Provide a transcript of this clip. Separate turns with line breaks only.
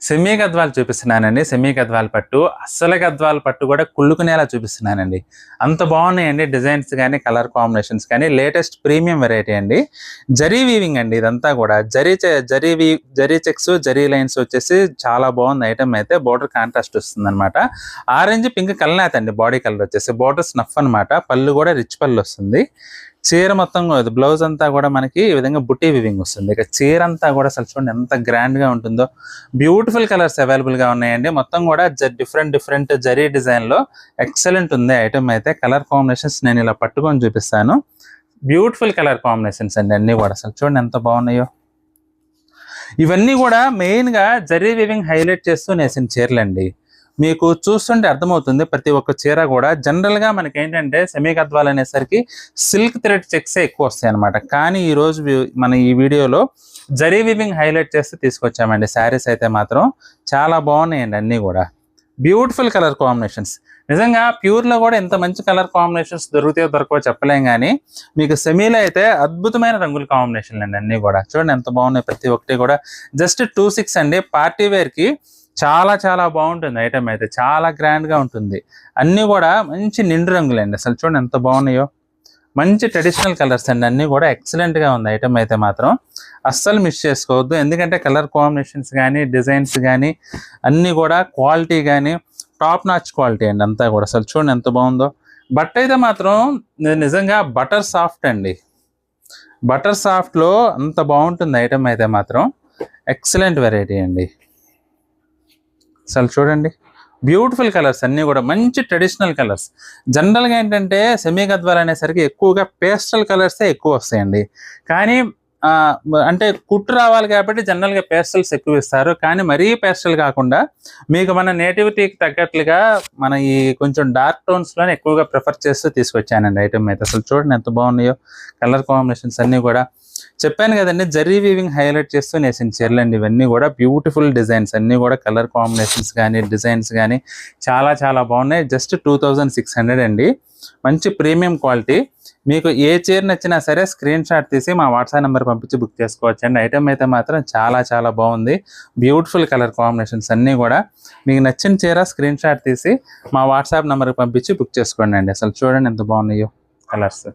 Semi Gadwal చూపిస్తున్నానండి. Semi Gadwal పట్టు, అస్సలు గద్వాల పట్టు కూడా కుళ్ళుకునేలా చూపిస్తున్నానండి. అంత బాగున్నాయండి డిజైన్స్ కానీ, కలర్ కాంబినేషన్స్ కానీ. లేటెస్ట్ ప్రీమియం వెరైటీ అండి. జరీ వీవింగ్ అండి ఇదంతా కూడా. జరీ చెక్స్, జరీ లైన్స్ వచ్చేసి చాలా బాగుంది ఐటమ్ అయితే. బోర్డర్ కాంట్రాస్ట్ వస్తుంది అనమాట. ఆరెంజ్ పింక్ కలనేత అండి. బాడీ కలర్ వచ్చేసి బోర్డర్ స్నఫ్ అనమాట. పళ్ళు కూడా రిచ్ పళ్ళు వస్తుంది. చీర మొత్తం బ్లౌజ్ అంతా కూడా మనకి ఈ విధంగా బుట్టి వివింగ్ వస్తుంది. ఇక చీర అంతా కూడా అసలు చూడండి ఎంత గ్రాండ్ గా ఉంటుందో. బ్యూటిఫుల్ కలర్స్ అవైలబుల్ గా ఉన్నాయండి. మొత్తం కూడా డిఫరెంట్ జరీ డిజైన్ లో ఎక్సలెంట్ ఉంది ఐటమ్ అయితే. కలర్ కాంబినేషన్స్ నేను ఇలా పట్టుకొని చూపిస్తాను. బ్యూటిఫుల్ కలర్ కాంబినేషన్స్ అండి అన్ని కూడా. అసలు చూడండి ఎంత బాగున్నాయో. ఇవన్నీ కూడా మెయిన్ గా జరీ వివింగ్ హైలైట్ చేస్తూ నేసిన చీరలండి. మీకు చూస్తుంటే అర్థమవుతుంది. ప్రతి ఒక్క చీర కూడా జనరల్ గా మనకి ఏంటంటే సెమీ గద్వాల్ అనేసరికి సిల్క్ థ్రెడ్ చెక్స్ ఎక్కువ వస్తాయి అనమాట. కానీ ఈ రోజు మన ఈ వీడియోలో జరీ వివింగ్ హైలైట్ చేస్తే తీసుకొచ్చామండి. శారీస్ అయితే మాత్రం చాలా బాగున్నాయండి అన్నీ కూడా. Beautiful colour combinations. నిజంగా ప్యూర్ లో కూడా ఎంత మంచి కలర్ కాంబినేషన్స్ దొరుకుతాయో దొరకవో చెప్పలేం కానీ మీకు సెమీలో అయితే అద్భుతమైన రంగుల కాంబినేషన్లు అండి అన్ని కూడా. చూడండి ఎంత బాగున్నాయి ప్రతి ఒక్కటి కూడా. జస్ట్ 26 అండి. పార్టీ వేర్ కి చాలా బాగుంటుంది ఐటమ్ అయితే. చాలా గ్రాండ్ గా ఉంటుంది. అన్ని కూడా మంచి నిండు రంగులండి. అసలు చూడండి ఎంత బాగున్నాయో. మంచి ట్రెడిషనల్ కలర్స్ అండి అన్ని కూడా. ఎక్సలెంట్ గా ఉంది ఐటమ్ అయితే మాత్రం. అస్సలు మిస్ చేసుకోవద్దు. ఎందుకంటే కలర్ కాంబినేషన్స్ కానీ, డిజైన్స్ కానీ అన్ని కూడా క్వాలిటీ కానీ టాప్ నాచ్ క్వాలిటీ అండి అంతా కూడా. అసలు చూడండి ఎంత బాగుందో. బట్ అయితే మాత్రం నిజంగా బటర్ సాఫ్ట్ అండి. బటర్ సాఫ్ట్ లో అంత బాగుంటుంది ఐటమ్ అయితే మాత్రం. ఎక్సలెంట్ వెరైటీ అండి. అసలు చూడండి బ్యూటిఫుల్ కలర్స్ అన్నీ కూడా. మంచి ట్రెడిషనల్ కలర్స్. జనరల్గా ఏంటంటే సెమీ గద్వాల్ అనేసరికి ఎక్కువగా పేస్టల్ కలర్సే ఎక్కువ వస్తాయండి. కానీ అంటే కుట్టు రావాలి కాబట్టి జనరల్గా పేస్టల్స్ ఎక్కువ ఇస్తారు. కానీ మరీ పేస్టల్ కాకుండా మీకు మన నేటివిటీకి తగ్గట్లుగా మన ఈ కొంచెం డార్క్ టోన్స్లోనే ఎక్కువగా ప్రిఫర్ చేస్తూ తీసుకొచ్చానండి ఐటమ్ అయితే. అసలు చూడండి ఎంత బాగున్నాయో కలర్ కాంబినేషన్స్ అన్నీ కూడా. చెప్పాను కదండి జరీ వీవింగ్ హైలైట్ చేస్తూ నేసిన చీరలండి ఇవన్నీ కూడా. బ్యూటిఫుల్ డిజైన్స్ అన్నీ కూడా. కలర్ కాంబినేషన్స్ కానీ, డిజైన్స్ కానీ చాలా బాగున్నాయి. జస్ట్ 2600 అండి. మంచి ప్రీమియం క్వాలిటీ. మీకు ఏ చీర నచ్చినా సరే స్క్రీన్ షాట్ తీసి మా వాట్సాప్ నెంబర్ పంపించి బుక్ చేసుకోవచ్చు అండి. ఐటమ్ అయితే మాత్రం చాలా బాగుంది. బ్యూటిఫుల్ కలర్ కాంబినేషన్స్ అన్నీ కూడా. మీకు నచ్చిన చీర స్క్రీన్ షాట్ తీసి మా వాట్సాప్ నెంబర్కి పంపించి బుక్ చేసుకోండి అండి. అసలు చూడండి ఎంత బాగున్నాయో కలర్స్.